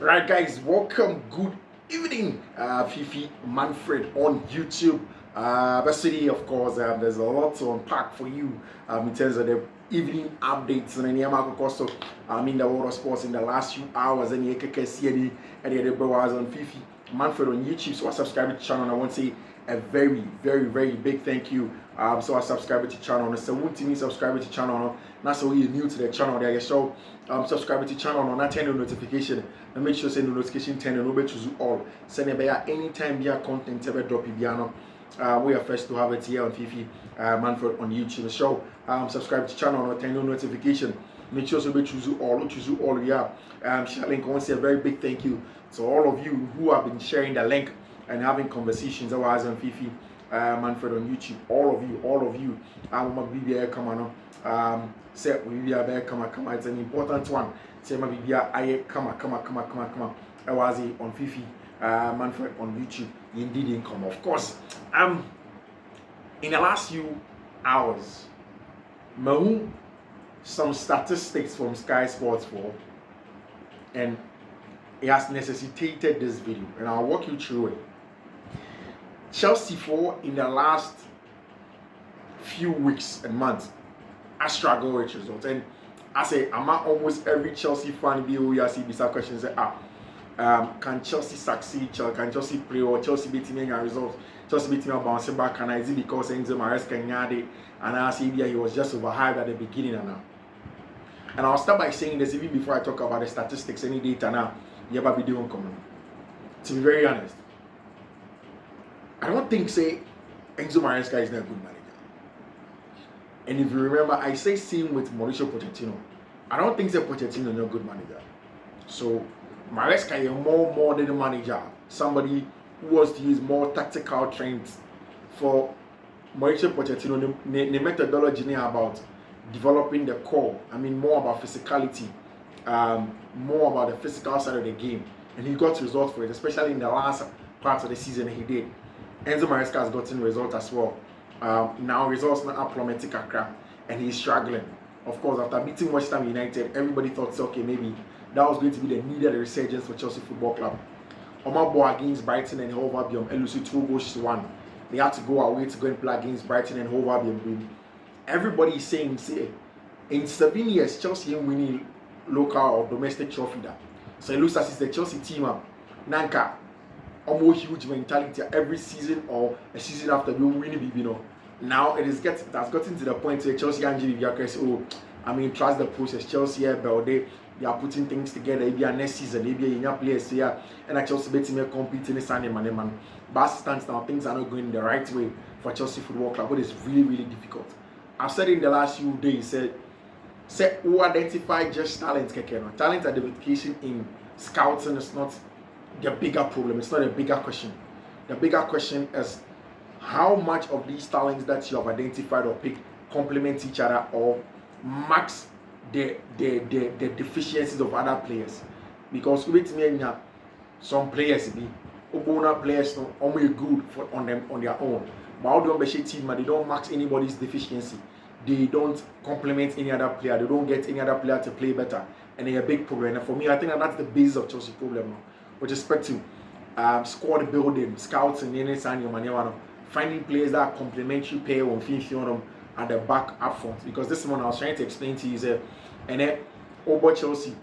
Right, guys, welcome. Good evening, Fiifi-Manfred on YouTube. Basically, of course, there's a lot to unpack for you in terms of the evening updates and any also in the world of sports in the last few hours. And the was on Fiifi-Manfred on YouTube. So I subscribe to the channel. And I want to say a very, very, very big thank you. So I subscribe to the channel. So won't me subscribe to the channel. Now, so you're new to the channel there. So subscribe to the channel and not turn on notification. And make sure send the notification turn and over to all. Send it by anytime via content ever drop piano. We are first to have it here on Fiifi-Manfred on YouTube. So subscribe to the channel and turn on notification. Make sure so we choose all. Yeah. Share link. I want to say a very big thank you to all of you who have been sharing the link and having conversations otherwise on Fiifi-Manfred on YouTube. All of you. I'm come on. Say we are come. It's an important one. Say my BBI come. I was on Fiifi-Manfred on YouTube. Indeed income. Of course. In the last few hours, some statistics from Sky Sports 4, and it has necessitated this video, and I'll walk you through it. Chelsea 4 in the last few weeks and months, I struggle with results, and I say I'm at almost every Chelsea fan be who you see these questions. Can Chelsea succeed? Can Chelsea play or Chelsea beating any results? Chelsea beating bouncing back, and is it because Maresca and I see he was just overhyped at the beginning and I'll start by saying this even before I talk about the statistics, any data now, you have a video on comment. To be very honest, I don't think Enzo Maresca is not a good manager. And if you remember, I say same with Mauricio Pochettino. I don't think Pochettino is a good manager. So Maresca is a more modern manager, somebody who wants to use more tactical trends. For Mauricio Pochettino, the methodology about developing the core. I mean, more about physicality, more about the physical side of the game, and he got results for it, especially in the last part of the season. He did. Enzo Maresca has gotten results as well. Now results not plummeting Accra, and he's struggling. Of course, after beating West Ham United, everybody thought, okay, maybe that was going to be the needed resurgence for Chelsea Football Club. Omabo against Brighton and Hove Albion, LUC 2 goals to 1. They had to go away to go and play against Brighton and Hove Albion. Everybody is saying, in 7 years, Chelsea ain't winning local or domestic trophy. So it looks as if the Chelsea team up. Nanka, almost huge mentality every season or a season after we winning, you know. Now it has gotten to the point where Chelsea and JV trust the process. Chelsea they are putting things together. Maybe next season, maybe in your players here, and Chelsea betting may compete in the Sunday man. But stands now, things are not going the right way for Chelsea Football Club. But it's really, really difficult. I've said in the last few days, said who identify just talent, talent identification in scouting is not the bigger problem. It's not a bigger question. The bigger question is how much of these talents that you have identified or picked complement each other or max the deficiencies of other players. Because with me, some players be players only good on their own. But how do you team? They don't max anybody's deficiency. They don't complement any other player. They don't get any other player to play better, and they're a big problem. And for me, I think that's the basis of Chelsea's problem now. With respect to squad building, scouting, finding players that are complementary pair on them at the back up front. Because this one I was trying to explain to you is and then over Chelsea,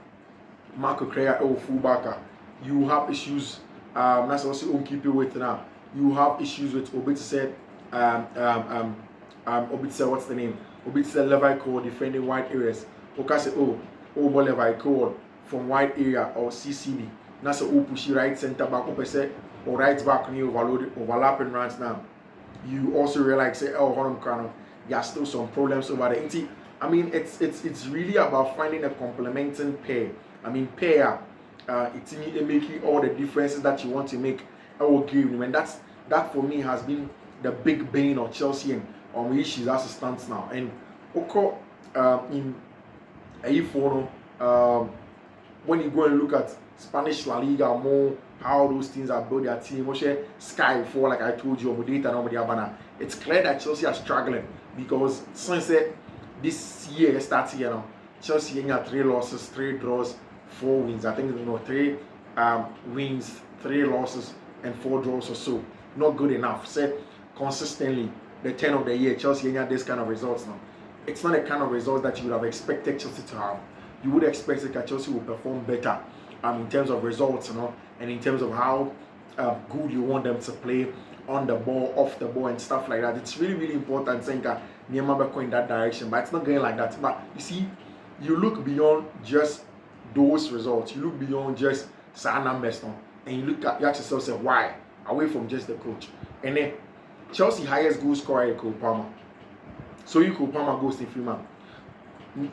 Marco Correa or fullback, you have issues. That's also on keep you with now. You have issues with Obitse. Obitse, what's the name? Obitse Levi Cole defending wide areas. Okase Obo Levi Cole from wide area or CCB. That's a pushy right centre back or right back near overlapping runs now. You also realize there are still some problems over there. I mean, it's really about finding a complementing pair. I mean, pair. It's making all the differences that you want to make. I will give you, and that for me has been the big bane of Chelsea and on issues as it stands now. And in A4, when you go and look at Spanish La Liga more, how those teams are built their team, Sky 4, like I told you, it's clear that Chelsea are struggling because since this year starts here now, Chelsea had 3 losses, 3 draws, 4 wins. I think 3 wins, 3 losses, and 4 draws or so. Not good enough. Say consistently, the 10 of the year, Chelsea had this kind of results now. It's not the kind of results that you would have expected Chelsea to have. You would expect that Chelsea will perform better in terms of results, and in terms of how good you want them to play on the ball, off the ball, and stuff like that. It's really, really important saying that Neymar going in that direction, but it's not going like that. But you see, you look beyond just those results. You look beyond just certain numbers, and you ask yourself, say, why? Away from just the coach. And then Chelsea highest goal scorer Cole Palmer. So you Cole Palmer goes to Freeman.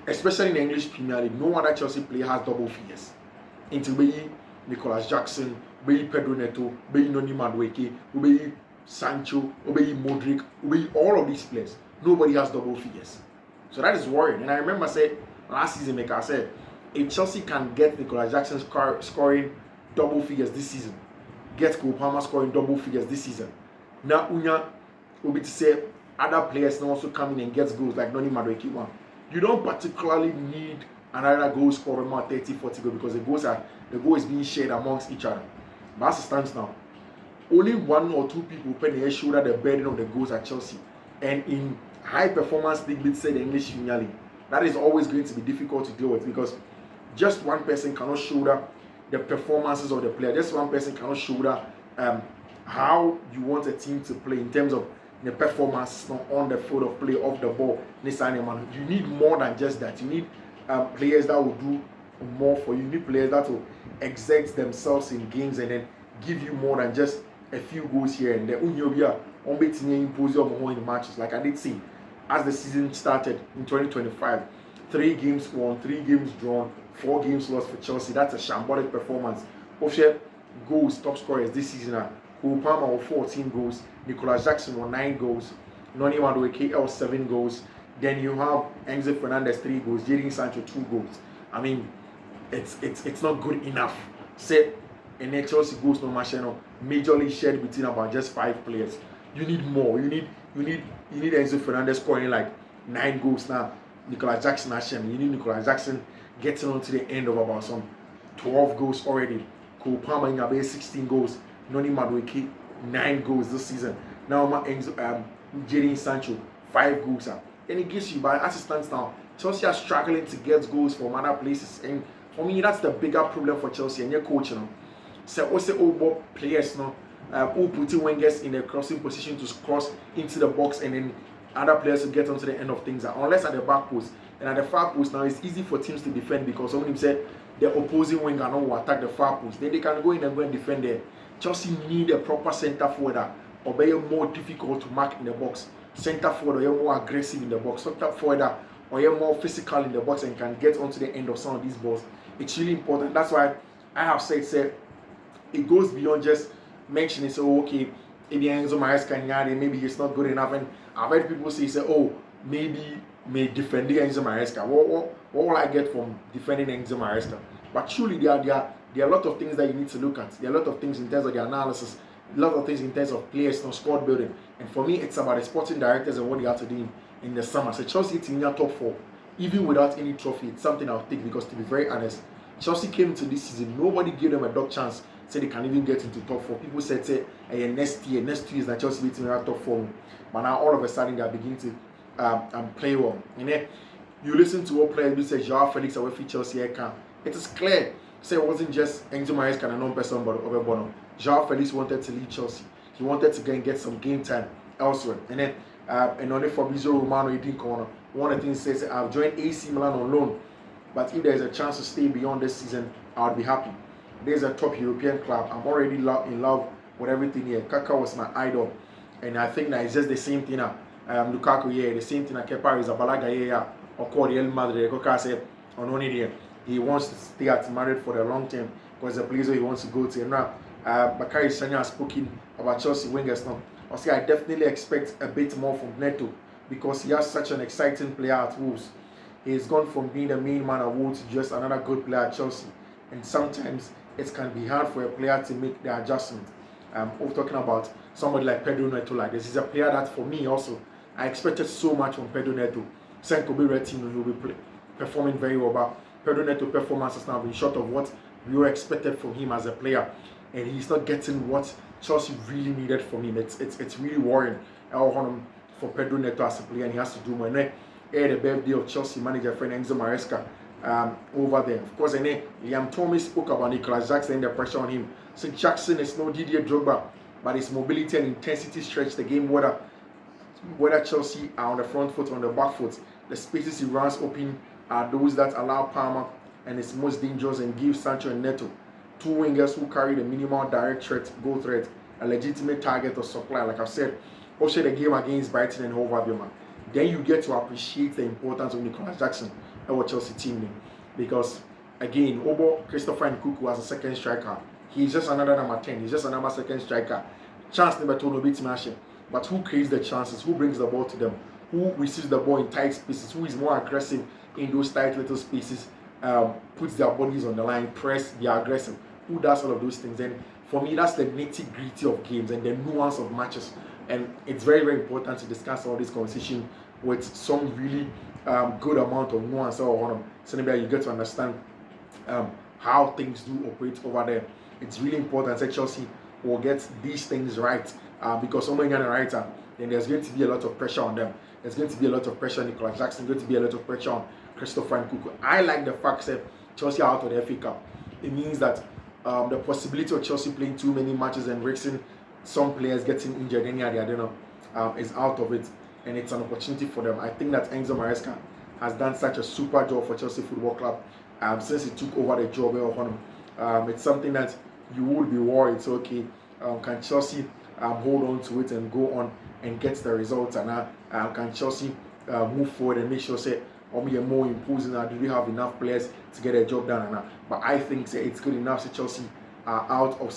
Especially in the English Premier League, no other Chelsea player has double figures. Into be Nicolas Jackson, be Pedro Neto, be Noni Madueke, be Sancho, be Modric, be all of these players. Nobody has double figures. So that is worrying. And I remember saying last season, I said, if Chelsea can get Nicolas Jackson scoring double figures this season, get Cole Palmer scoring double figures this season, now Unya will be to say other players now also come in and get goals like Noni Madueke one. You don't particularly need another goal scorer more 30, 40 goals because the goal is being shared amongst each other. But as it stands now, only 1 or 2 people pay their shoulder the burden of the goals at Chelsea. And in high performance league, let's say the English Premier League, that is always going to be difficult to deal with because just one person cannot shoulder the performances of the player. Just one person cannot shoulder how you want a team to play in terms of the performance on the field of play, off the ball. You need more than just that. You need players that will do more for you. You need players that will exert themselves in games and then give you more than just a few goals here and there. In matches, like I did see as the season started in 2025, 3 games won, 3 games drawn, 4 games lost for Chelsea. That's a shambolic performance. Official goals, top scorers this season. Cole Palmer with 14 goals, Nicolas Jackson with 9 goals, Noni Madueke 7 goals. Then you have Enzo Fernandez 3 goals, Jadon Sancho 2 goals. I mean, it's not good enough. Say, and then Chelsea goals no machine, majorly shared between about just 5 players. You need more. You need Enzo Fernandez scoring like 9 goals now. Nicolas Jackson Hashem. You need Nicolas Jackson getting on to the end of about some 12 goals already. Cole Palmer in about 16 goals. Noni Madueke 9 goals this season. Now Jadon Sancho 5 goals. And it gives you, by as it stands now, Chelsea are struggling to get goals from other places. And for me, that's the bigger problem for Chelsea and your coach. So also players who putting wingers in the crossing position to cross into the box and then other players to get onto the end of things. Unless at the back post and at the far post now, it's easy for teams to defend because someone said the opposing winger will attack the far post. Then they can go in and go and defend there. Chelsea need a proper centre forward or be more difficult to mark in the box. Centre forward or more aggressive in the box. Centre forward or more physical in the box and can get onto the end of some of these balls. It's really important. That's why I have said it goes beyond just mentioning, so okay, maybe Enzo Maresca, maybe he's not good enough. And I've heard people say, oh, maybe may defend Enzo Maresca. What will I get from defending Enzo Maresca? But truly, there are a lot of things that you need to look at. There are a lot of things in terms of the analysis, a lot of things in terms of players, squad building. And for me, it's about the sporting directors and what they have to do in the summer. So Chelsea team in your top 4, even without any trophy, it's something I'll take because to be very honest, Chelsea came to this season, nobody gave them a dog chance, say they can even get into top 4. People said, next year is that Chelsea team in our top 4. But now all of a sudden they are beginning to play well. And then you listen to what players do say, Joao Felix away from Chelsea, it is clear. Say it wasn't just Enzo Maresca and a non-person, but Oberbono. Joao Felix wanted to leave Chelsea. He wanted to go and get some game time elsewhere. And then, and only Fabrizio Romano, he didn't corner. One of the things says, I've joined AC Milan on loan, but if there's a chance to stay beyond this season, I would be happy. There's a top European club. I'm already in love with everything here. Kaka was my idol, and I think that it's just the same thing now. Lukaku here, the same thing. Kepa Arrizabalaga here, or called Real Madrid. Kaka said, on only there. He wants to stay at Madrid for the long term because the place where he wants to go to. And now, Bakary Sagna has spoken about Chelsea wingers now. I definitely expect a bit more from Neto because he has such an exciting player at Wolves. He's gone from being the main man at Wolves to just another good player at Chelsea. And sometimes it can be hard for a player to make the adjustment. We're talking about somebody like Pedro Neto like this. He's a player that for me also, I expected so much from Pedro Neto. Senko be red team, he'll be performing very well, but Pedro Neto performance has now been short of what we were expected from him as a player, and he's not getting what Chelsea really needed from him. It's really worrying for Pedro Neto as a player, and he has to do more. And the birthday of Chelsea manager friend Enzo Maresca over there. Of course, and Liam Thomas spoke about Nicolas Jackson and the pressure on him. So Jackson is no Didier Drogba, but his mobility and intensity stretch the game, whether Chelsea are on the front foot or on the back foot. The spaces he runs open are those that allow Palmer and is most dangerous and give Sancho and Neto, two wingers who carry the minimal direct threat, goal threat, a legitimate target of supply. Like I've said, also the game against Brighton and Hove Albion, then you get to appreciate the importance of Nicolas Jackson and our Chelsea team, because again, Obo Christopher Nkunku as a second striker, he's just another number 10, he's just another second striker. Chance never told no bit mashing, but who creates the chances, who brings the ball to them, who receives the ball in tight spaces, who is more aggressive in those tight little spaces, puts their bodies on the line, press, they are aggressive, who does all of those things. And for me, that's the nitty-gritty of games and the nuance of matches. And it's very, very important to discuss all this conversation with some really good amount of nuance on them, so maybe you get to understand how things do operate over there. It's really important that Chelsea will get these things right, because someone going to writer, then there's going to be a lot of pressure on them. There's going to be a lot of pressure on Nicolas Jackson, going to be a lot of pressure on Christopher Nkunku. I like the fact that Chelsea are out of the FA Cup. It means that the possibility of Chelsea playing too many matches and risking some players getting injured is out of it, and it's an opportunity for them. I think that Enzo Maresca has done such a super job for Chelsea Football Club since he took over the job on him. It's something that you would be worried. So okay, can Chelsea hold on to it and go on and get the results, and can Chelsea move forward and make sure say we are more imposing, do we have enough players to get a job done? But I think it's good enough that Chelsea are out of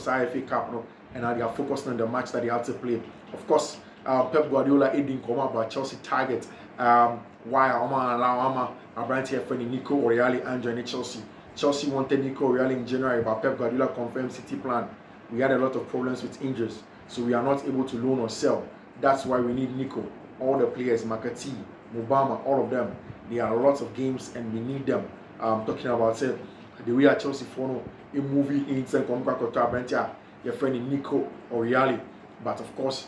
FA Cup, and they are focused on the match that they have to play. Of course, Pep Guardiola didn't come up about Chelsea target. Why allow Abrante here for Nico Oriali and join Chelsea. Chelsea wanted Nico Oriali in January, but Pep Guardiola confirmed City plan. We had a lot of problems with injuries, so we are not able to loan or sell. That's why we need Nico. All the players, Makati, Mubama, all of them, there are lots of games and we need them. Talking about the way at Chelsea for a movie in St. Compa Abrante, your friend Nico Oriali. But of course,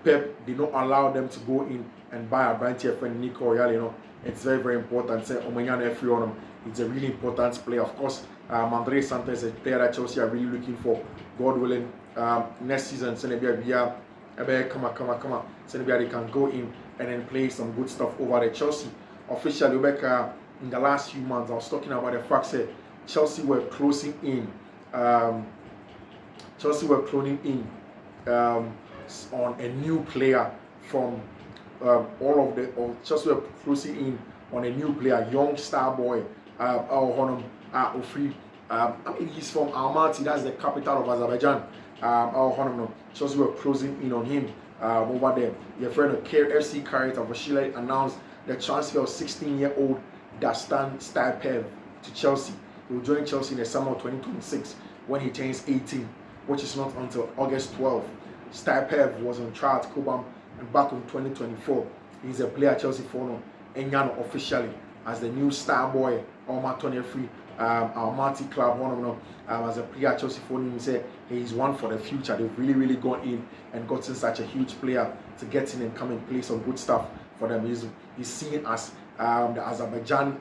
Pep did not allow them to go in and buy Abrante, your friend Nico Oriali. It's very, very important. It's a really important player. Of course, Andre Santos is a player that Chelsea are really looking for. God willing, next season, come on. So they can go in and then play some good stuff over there. Chelsea officially, in the last few months, I was talking about the fact that Chelsea were closing in. Chelsea on a new player from Chelsea were closing in on a new player, young star boy, Ofri. He's from Almaty, that's the capital of Azerbaijan. Chelsea were closing in on him over there. Your friend of FC Karat of Vashila announced the transfer of 16-year-old Dastan Stipev to Chelsea. He will join Chelsea in the summer of 2026 when he turns 18, which is not until August 12th. Stipev was on trial at Cobham and back in 2024. He's a player at Chelsea for Enyano officially as the new star boy, Almaty Free. Almaty club, as a player at Chelsea for him, he said he's one for the future. They've really, really gone in and gotten such a huge player to get in and come and play some good stuff for them. He's seen as the Azerbaijan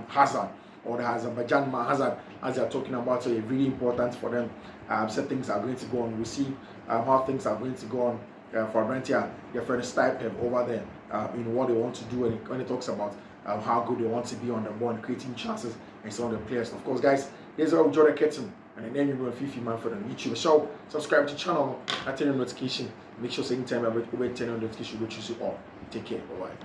Hazard, or the Azerbaijan Hazard, as they're talking about. So it's really important for them. So things are going to go on. We'll see how things are going to go on for Abrante, their friend Stipev over there, in what they want to do when he talks about how good they want to be on the ball and creating chances and some of the players. Of course, guys, this is Wonderkid, and the name you will Fiifi-Manfred on YouTube. So subscribe to the channel, turn on notification. Make sure anytime I turn on notification, go choose you all. Take care. Bye bye.